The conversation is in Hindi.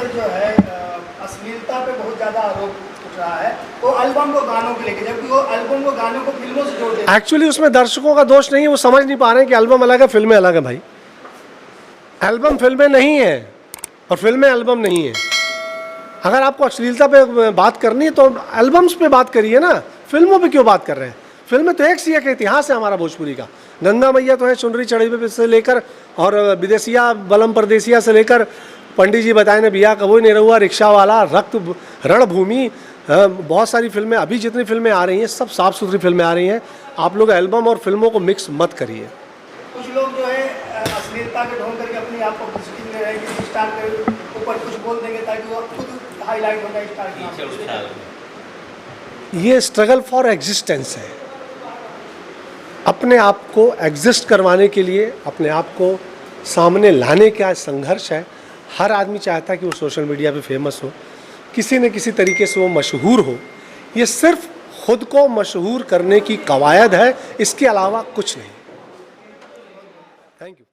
जो है अश्लीलता पे बहुत ज़्यादा आरोप उठ रहा है, तो एल्बम को गानों के लेके, जबकि वो एल्बम को गानों को फिल्मों से जोड़ देते हैं। एक्चुअली उसमें दर्शकों का दोष नहीं है, वो समझ नहीं पा रहे हैं कि एल्बम अलग है, फिल्में अलग है। भाई एल्बम फिल्में नहीं है और फिल्में एल्बम नहीं है। अगर आपको अश्लीलता पे बात करनी है तो एल्बम्स पे बात करिए ना, फिल्मों पे क्यों बात कर रहे हैं? फिल्में तो एक सी एक इतिहास है हमारा भोजपुरी का। गंगा मैया तो है चुनरी चढ़ी पे से लेकर, और विदेशिया बलम परदेसिया से लेकर, पंडित जी बताए ने बिया कबो नहीं रहुआ, रिक्शा वाला, रक्त, रणभूमि, बहुत सारी फिल्में, अभी जितनी फिल्में आ रही हैं सब साफ़ सुथरी फिल्में आ रही हैं। आप लोग एल्बम और फिल्मों को मिक्स मत करिए। कुछ लोग जो है अश्लीलता के ढोंग करके अपने आप को पॉजिटिव में रहेंगे, स्टार के ऊपर कुछ बोल देंगे ताकि वो खुद हाईलाइट हो जाए स्टार की। ये स्ट्रगल फॉर एग्जिस्टेंस है। अपने आप को एग्जिस्ट करवाने के लिए, अपने आप को सामने लाने का संघर्ष है। हर आदमी चाहता है कि वो सोशल मीडिया पे फेमस हो, किसी न किसी तरीके से वो मशहूर हो। ये सिर्फ खुद को मशहूर करने की कवायद है, इसके अलावा कुछ नहीं। Thank you.